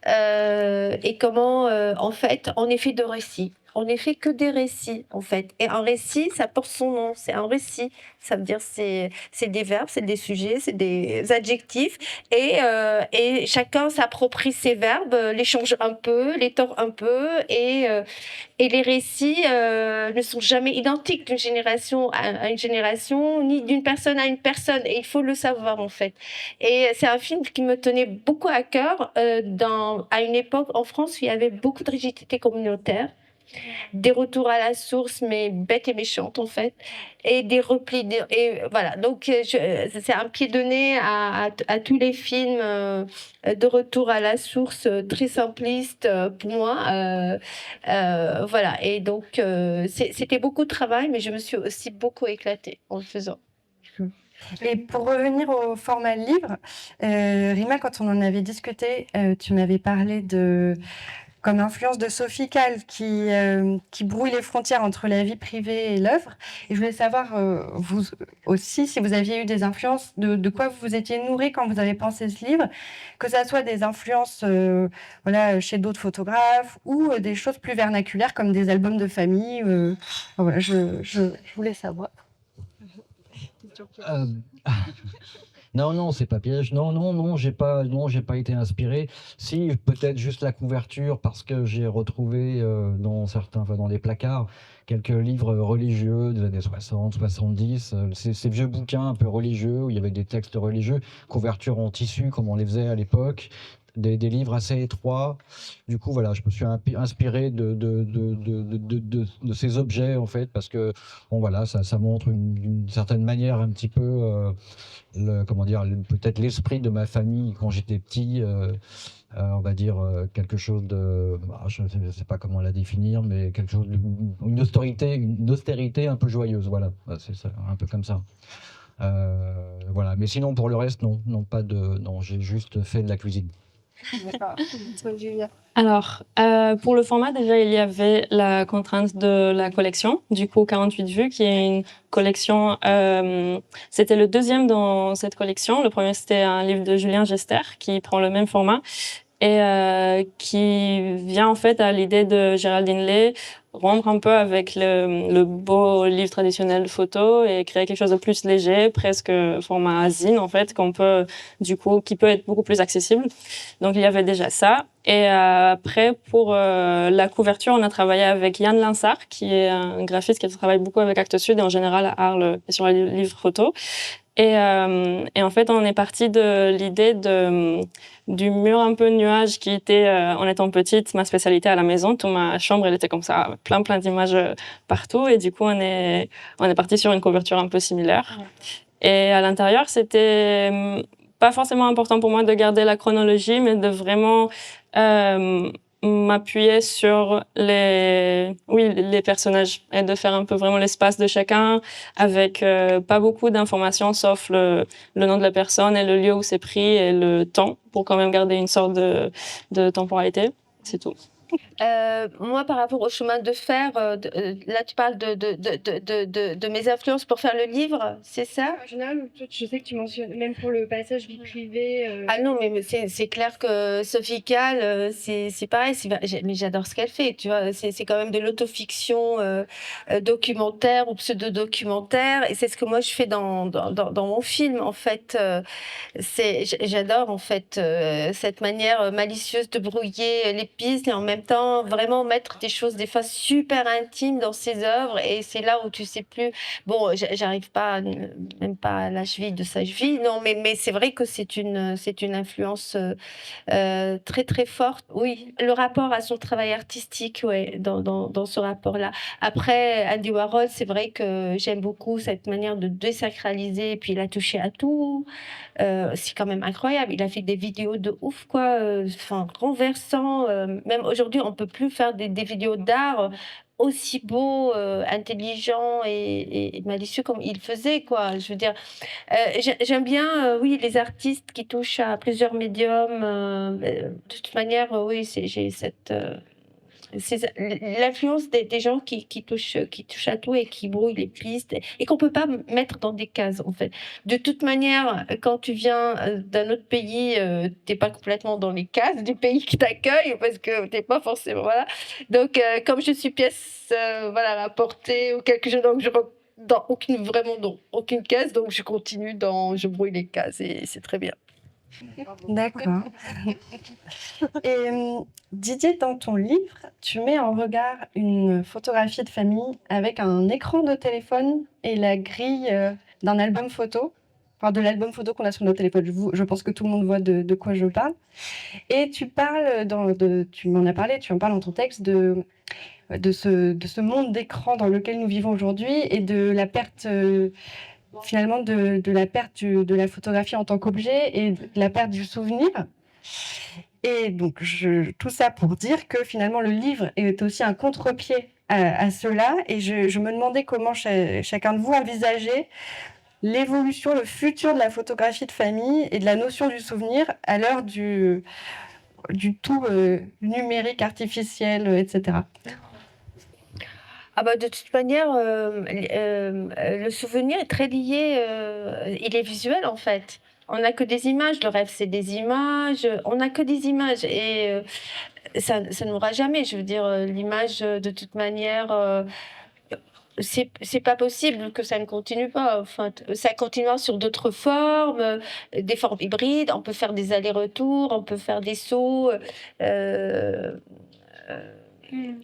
et comment en fait on est fait de récits. On n'est fait que des récits, en fait. Et un récit, ça porte son nom. C'est un récit. Ça veut dire c'est des verbes, c'est des sujets, c'est des adjectifs. Et chacun s'approprie ces verbes, les change un peu, les tord un peu. Et les récits ne sont jamais identiques d'une génération à une génération, ni d'une personne à une personne. Et il faut le savoir, en fait. Et c'est un film qui me tenait beaucoup à cœur à une époque en France où il y avait beaucoup de rigidité communautaire. Des retours à la source, mais bêtes et méchantes en fait, et des replis. Et voilà, donc c'est un pied de nez à tous les films de retour à la source très simplistes pour moi. Voilà, et donc c'était beaucoup de travail, mais je me suis aussi beaucoup éclatée en le faisant. Et pour revenir au format livre, Rima, quand on en avait discuté, tu m'avais parlé comme influence de Sophie Calle qui brouille les frontières entre la vie privée et l'œuvre. Et je voulais savoir, vous aussi, si vous aviez eu des influences, de quoi vous vous étiez nourri quand vous avez pensé ce livre, que ça soit des influences voilà, chez d'autres photographes ou des choses plus vernaculaires comme des albums de famille. Voilà, je voulais savoir. Non, non, c'est pas piège. Non, non, non, j'ai pas été inspiré. Si, peut-être juste la couverture, parce que j'ai retrouvé dans certains, enfin, dans des placards, quelques livres religieux des années 60, 70, ces vieux bouquins un peu religieux où il y avait des textes religieux, couverture en tissu comme on les faisait à l'époque. Des livres assez étroits. Du coup, voilà, je me suis inspiré de ces objets, en fait, parce que, bon, voilà, ça montre d'une certaine manière un petit peu comment dire, peut-être l'esprit de ma famille quand j'étais petit, on va dire quelque chose de, je ne sais pas comment la définir, mais quelque chose, une austérité un peu joyeuse, voilà, c'est ça, un peu comme ça. Voilà, mais sinon pour le reste, non, non, pas de, non, j'ai juste fait de la cuisine. D'accord. Julia. Alors, pour le format, déjà, il y avait la contrainte de la collection, du coup 48 vues, qui est une collection, c'était le deuxième dans cette collection. Le premier, c'était un livre de Julien Gester, qui prend le même format et qui vient en fait à l'idée de Géraldine Lay, rompre un peu avec le beau livre traditionnel de photo et créer quelque chose de plus léger, presque format zine en fait, qu'on peut, du coup, qui peut être beaucoup plus accessible. Donc il y avait déjà ça. Et après, pour la couverture, on a travaillé avec Yann Linsart, qui est un graphiste qui travaille beaucoup avec Actes Sud et en général à Arles et sur les livres photos. Et en fait, on est parti de l'idée du mur un peu nuage qui était, en étant petite, ma spécialité à la maison. Toute ma chambre, elle était comme ça, plein d'images partout. Et du coup, on est parti sur une couverture un peu similaire. Et à l'intérieur, c'était pas forcément important pour moi de garder la chronologie, mais de vraiment m'appuyer sur les personnages et de faire un peu vraiment l'espace de chacun avec pas beaucoup d'informations sauf le nom de la personne et le lieu où c'est pris et le temps pour quand même garder une sorte de temporalité. C'est tout. Moi, par rapport au chemin de fer, là, tu parles de mes influences pour faire le livre, c'est ça? En général, toi, je sais que tu mentionnes, même pour le passage vie privée. Ah non, mais c'est clair que Sophie Calle, c'est pareil, mais j'adore ce qu'elle fait, tu vois, c'est quand même de l'autofiction documentaire ou pseudo-documentaire, et c'est ce que moi je fais dans mon film, en fait. J'adore, en fait, cette manière malicieuse de brouiller les pistes et en même temps vraiment mettre des choses des fois super intimes dans ses œuvres, et c'est là où tu sais plus. Bon, j'arrive pas, même pas à la cheville de sa cheville, non, mais c'est vrai que c'est une influence très très forte. Oui, le rapport à son travail artistique, ouais, dans ce rapport-là. Après, Andy Warhol, c'est vrai que j'aime beaucoup cette manière de désacraliser, et puis il a touché à tout. C'est quand même incroyable. Il a fait des vidéos de ouf, quoi. Enfin, renversant. Même aujourd'hui, on peut plus faire des vidéos d'art aussi beaux, intelligents et malicieux comme il faisait, quoi. Je veux dire, j'aime bien, oui, les artistes qui touchent à plusieurs médiums. De toute manière, oui, j'ai cette c'est l'influence des gens qui touchent à tout et qui brouillent les pistes et qu'on peut pas mettre dans des cases, en fait. De toute manière, quand tu viens d'un autre pays, t'es pas complètement dans les cases du pays qui t'accueille parce que t'es pas forcément, voilà. Donc, comme je suis pièce, voilà, rapportée ou quelque chose, donc dans aucune case, donc je continue je brouille les cases et c'est très bien. D'accord. Et Didier, dans ton livre, tu mets en regard une photographie de famille avec un écran de téléphone et la grille d'un album photo, enfin de l'album photo qu'on a sur nos téléphones. Je pense que tout le monde voit de quoi je parle. Et tu parles, tu m'en as parlé, tu en parles dans ton texte de ce monde d'écran dans lequel nous vivons aujourd'hui et de la perte... finalement de la perte de la photographie en tant qu'objet et de la perte du souvenir. Et donc, tout ça pour dire que finalement, le livre est aussi un contre-pied à cela. Et je me demandais comment chacun de vous envisageait l'évolution, le futur de la photographie de famille et de la notion du souvenir à l'heure du tout numérique, artificiel, etc. Ah bah de toute manière, le souvenir est très lié, il est visuel en fait. On n'a que des images, le rêve c'est des images, on n'a que des images et ça ne mourra jamais. Je veux dire, l'image de toute manière, c'est pas possible que ça ne continue pas. Enfin, ça continuera sur d'autres formes, des formes hybrides. On peut faire des allers-retours, on peut faire des sauts.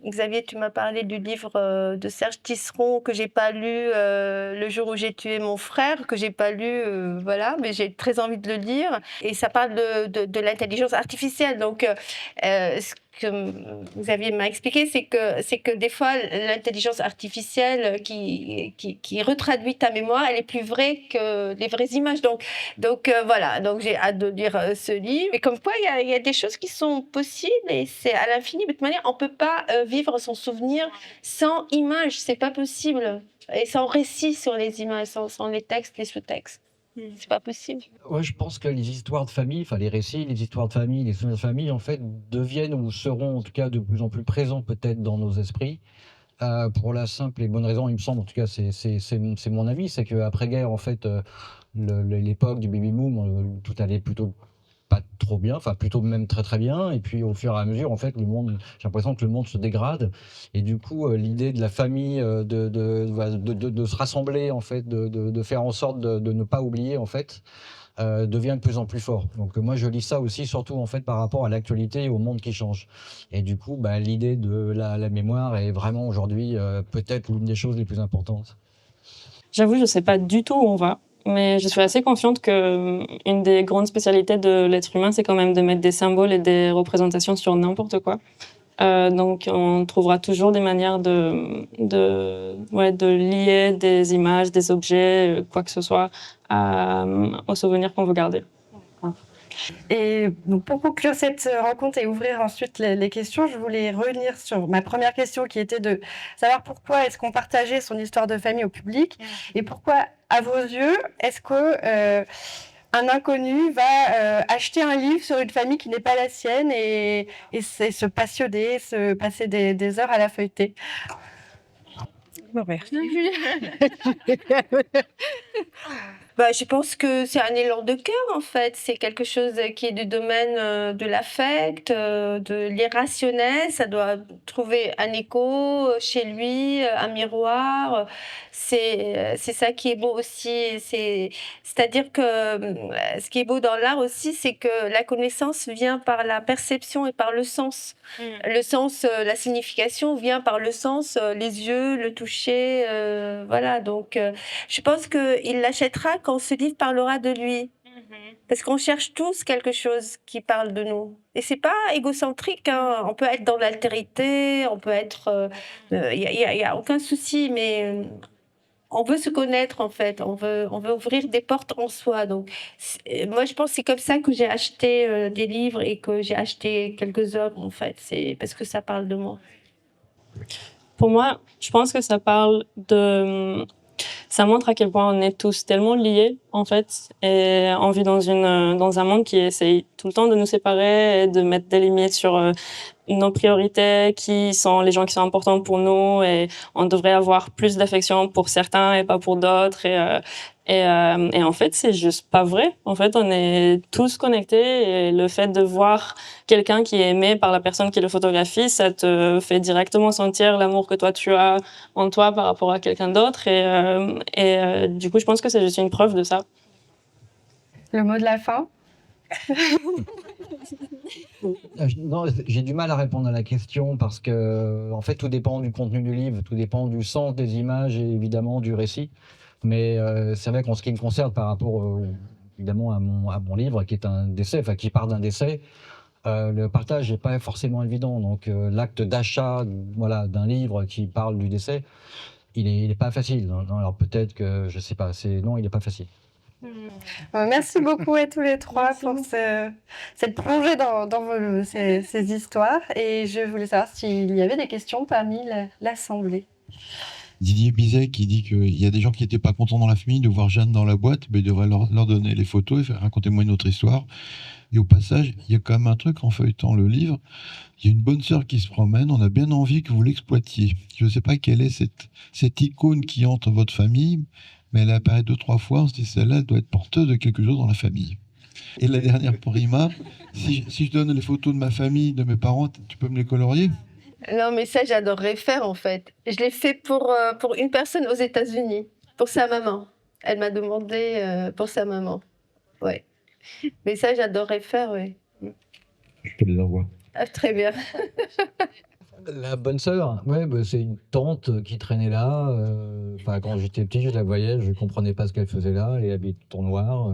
Xavier, tu m'as parlé du livre de Serge Tisseron que j'ai pas lu, Le jour où j'ai tué mon frère, que j'ai pas lu, voilà, mais j'ai très envie de le lire. Et ça parle de l'intelligence artificielle. Donc, ce que Xavier m'a expliqué, c'est que des fois, l'intelligence artificielle qui retraduit ta mémoire, elle est plus vraie que les vraies images. Donc voilà, donc j'ai hâte de lire ce livre. Et comme quoi, il y a des choses qui sont possibles et c'est à l'infini. De toute manière, on peut pas vivre son souvenir sans images, c'est pas possible. Et sans récit sur les images, sans les textes, les sous-textes. C'est pas possible. Ouais, je pense que les histoires de famille, enfin les récits, les histoires de famille, les souvenirs de famille, en fait, deviennent ou seront en tout cas de plus en plus présents peut-être dans nos esprits. Pour la simple et bonne raison, il me semble, en tout cas, c'est mon avis, c'est qu'après-guerre, en fait, l'époque du baby-boom, tout allait plutôt pas trop bien, enfin plutôt même très très bien, et puis au fur et à mesure, en fait, j'ai l'impression que le monde se dégrade, et du coup, l'idée de la famille, de se rassembler, en fait, de faire en sorte de ne pas oublier, en fait, devient de plus en plus fort. Donc moi, je lis ça aussi, surtout en fait par rapport à l'actualité et au monde qui change. Et du coup, l'idée de la mémoire est vraiment aujourd'hui peut-être l'une des choses les plus importantes. J'avoue, je sais pas du tout où on va, mais je suis assez confiante que une des grandes spécialités de l'être humain, c'est quand même de mettre des symboles et des représentations sur n'importe quoi. Donc, on trouvera toujours des manières de lier des images, des objets, quoi que ce soit, aux souvenirs qu'on veut garder. Et donc pour conclure cette rencontre et ouvrir ensuite les questions, je voulais revenir sur ma première question qui était de savoir pourquoi est-ce qu'on partageait son histoire de famille au public et pourquoi, à vos yeux, est-ce que un inconnu va acheter un livre sur une famille qui n'est pas la sienne et se passionner, se passer des heures à la feuilleter. Bon, merci. Je pense que c'est un élan de cœur, en fait. C'est quelque chose qui est du domaine de l'affect, de l'irrationnel. Ça doit trouver un écho chez lui, un miroir. C'est ça qui est beau aussi. C'est-à-dire que ce qui est beau dans l'art aussi, c'est que la connaissance vient par la perception et par le sens. Le sens, la signification vient par le sens, les yeux, le toucher. Voilà, donc je pense qu'il l'achètera quand ce livre parlera de lui. Parce qu'on cherche tous quelque chose qui parle de nous. Et c'est pas égocentrique, hein. On peut être dans l'altérité, on peut être... y a aucun souci, mais on veut se connaître, en fait. On veut ouvrir des portes en soi. Donc, moi, je pense que c'est comme ça que j'ai acheté des livres et que j'ai acheté quelques œuvres, en fait. C'est parce que ça parle de moi. Pour moi, je pense que ça parle de... Ça montre à quel point on est tous tellement liés, en fait, et on vit dans un monde qui essaye tout le temps de nous séparer et de mettre des limites sur nos priorités, qui sont les gens qui sont importants pour nous, et on devrait avoir plus d'affection pour certains et pas pour d'autres, et en fait, c'est juste pas vrai. En fait, on est tous connectés, et le fait de voir quelqu'un qui est aimé par la personne qui le photographie, ça te fait directement sentir l'amour que toi tu as en toi par rapport à quelqu'un d'autre, et du coup, je pense que c'est juste une preuve de ça. Le mot de la fin? Non, j'ai du mal à répondre à la question parce que, en fait, tout dépend du contenu du livre, tout dépend du sens des images et évidemment du récit. Mais c'est vrai qu'en ce qui me concerne par rapport, évidemment, à mon livre, qui est un décès, enfin, qui part d'un décès, le partage n'est pas forcément évident. Donc, l'acte d'achat, voilà, d'un livre qui parle du décès, il est pas facile. Non, alors peut-être que, je sais pas, non, il n'est pas facile. Merci beaucoup à tous les trois pour cette plongée dans ces histoires. Et je voulais savoir s'il y avait des questions parmi l'assemblée. Didier Bizet qui dit qu'il y a des gens qui n'étaient pas contents dans la famille de voir Jeanne dans la boîte, mais il devrait leur donner les photos et faire racontez-moi une autre histoire. Et au passage, il y a quand même un truc en feuilletant le livre. Il y a une bonne sœur qui se promène, on a bien envie que vous l'exploitiez. Je ne sais pas quelle est cette icône qui hante votre famille, mais elle apparaît 2-3 fois, on se dit celle-là elle doit être porteuse de quelque chose dans la famille. Et la dernière pour Rima, si je donne les photos de ma famille, de mes parents, tu peux me les colorier ? Non, mais ça, j'adorerais faire en fait. Je l'ai fait pour une personne aux États-Unis, pour sa maman. Elle m'a demandé pour sa maman. Ouais. Mais ça, j'adorerais faire, oui. Je te les envoie. Ah, très bien. La bonne sœur, ouais, bah, c'est une tante qui traînait là. Enfin, quand j'étais petit, je la voyais, je comprenais pas ce qu'elle faisait là. Elle est habillée tout en noir.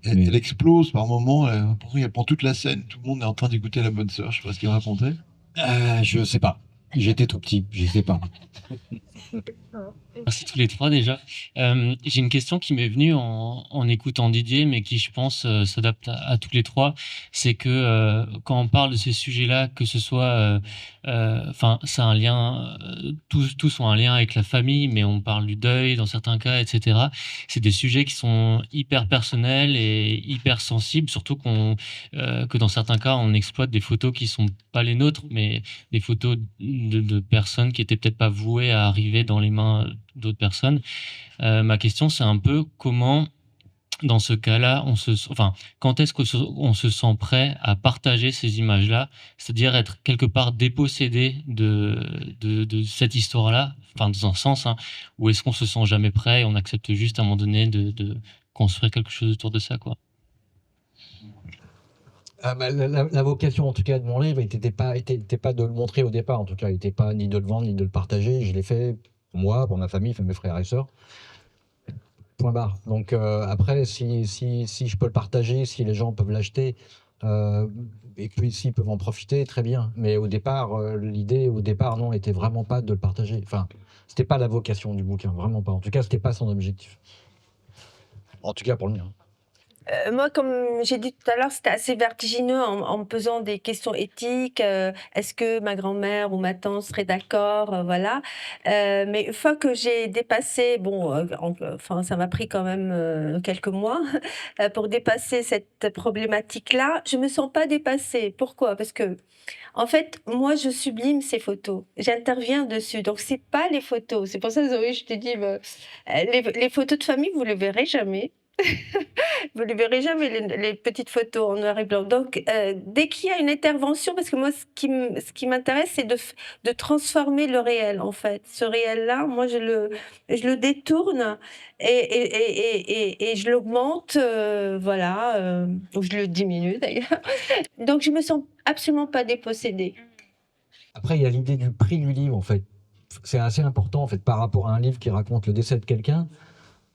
Elle explose par moment, elle prend toute la scène. Tout le monde est en train d'écouter la bonne sœur. Je sais pas ce qu'il racontait. Je sais pas. J'étais tout petit, je sais pas. Merci tous les trois déjà. J'ai une question qui m'est venue en écoutant Didier, mais qui je pense s'adapte à tous les trois. C'est que quand on parle de ces sujets-là, que ce soit, enfin, c'est un lien, tous ont un lien avec la famille, mais on parle du deuil dans certains cas, etc. C'est des sujets qui sont hyper personnels et hyper sensibles, surtout que dans certains cas, on exploite des photos qui sont pas les nôtres, mais des photos de personnes qui étaient peut-être pas vouées à arriver dans les mains d'autres personnes. Ma question, c'est un peu comment, dans ce cas-là, quand est-ce qu'on se sent prêt à partager ces images-là, c'est-à-dire être quelque part dépossédé de cette histoire-là, enfin, dans un sens, hein, ou est-ce qu'on se sent jamais prêt et on accepte juste à un moment donné de construire quelque chose autour de ça, quoi. La vocation, en tout cas, de mon livre, n'était pas de le montrer au départ. En tout cas, n'était pas ni de le vendre, ni de le partager. Je l'ai fait pour moi, pour ma famille, pour mes frères et sœurs. Point barre. Donc après, si je peux le partager, si les gens peuvent l'acheter, et puis s'ils peuvent en profiter, très bien. Mais au départ, l'idée, non, était vraiment pas de le partager. Enfin, c'était pas la vocation du bouquin, vraiment pas. En tout cas, c'était pas son objectif. En tout cas, pour le mien. Moi, comme j'ai dit tout à l'heure, c'était assez vertigineux en me posant des questions éthiques. Est-ce que ma grand-mère ou ma tante serait d'accord, voilà. Mais une fois que j'ai dépassé, bon, enfin, ça m'a pris quand même quelques mois pour dépasser cette problématique-là. Je me sens pas dépassée. Pourquoi? Parce que, en fait, moi, je sublime ces photos. J'interviens dessus. Donc, c'est pas les photos. C'est pour ça, Zoé, je te dis, les photos de famille, vous les verrez jamais. Vous ne verrez jamais les petites photos en noir et blanc. Donc, dès qu'il y a une intervention, parce que moi, ce qui m'intéresse, c'est de transformer le réel, en fait. Ce réel-là, moi, je le détourne et je l'augmente, voilà, ou je le diminue d'ailleurs. Donc, je me sens absolument pas dépossédée. Après, il y a l'idée du prix du livre, en fait. C'est assez important, en fait, par rapport à un livre qui raconte le décès de quelqu'un.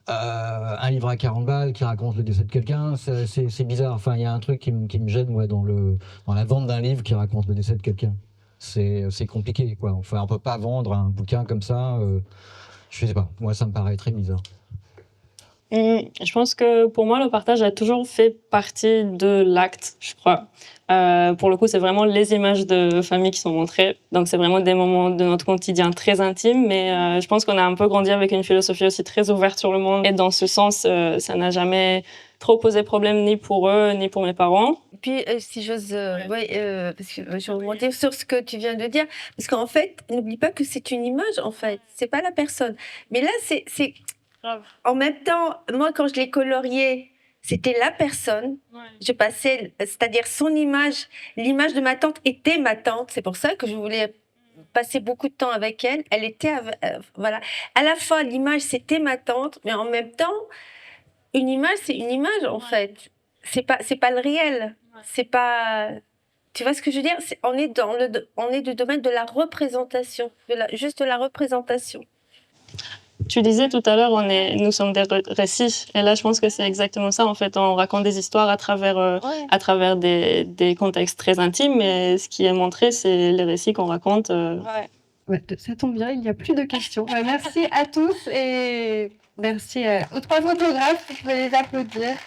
Un livre à 40 balles qui raconte le décès de quelqu'un, c'est bizarre. Enfin, il y a un truc qui me gêne, moi, dans la vente d'un livre qui raconte le décès de quelqu'un. C'est compliqué, quoi. Enfin, on peut pas vendre un bouquin comme ça. Je sais pas. Moi, ça me paraît très bizarre. Je pense que pour moi, le partage a toujours fait partie de l'acte, je crois. Pour le coup, c'est vraiment les images de famille qui sont montrées. Donc, c'est vraiment des moments de notre quotidien très intimes. Mais je pense qu'on a un peu grandi avec une philosophie aussi très ouverte sur le monde. Et dans ce sens, ça n'a jamais trop posé problème ni pour eux, ni pour mes parents. Puis, si j'ose, parce que je vais rebondir sur ce que tu viens de dire, parce qu'en fait, n'oublie pas que c'est une image, en fait, c'est pas la personne. Mais là, c'est en même temps, moi, quand je l'ai colorié, c'était la personne. Ouais. Je passais, c'est-à-dire son image, l'image de ma tante était ma tante. C'est pour ça que je voulais passer beaucoup de temps avec elle. Elle était, voilà. À la fin, l'image, c'était ma tante, mais en même temps, une image, c'est une image, en fait. C'est pas le réel. Ouais. C'est pas. Tu vois ce que je veux dire? On est du domaine de la représentation, juste de la représentation. Tu disais tout à l'heure, nous sommes des récits. Et là, je pense que c'est exactement ça. En fait, on raconte des histoires à travers des contextes très intimes. Mais ce qui est montré, c'est les récits qu'on raconte. Ouais, ça tombe bien, il n'y a plus de questions. Merci à tous et merci aux 3 photographes. Je vais les applaudir.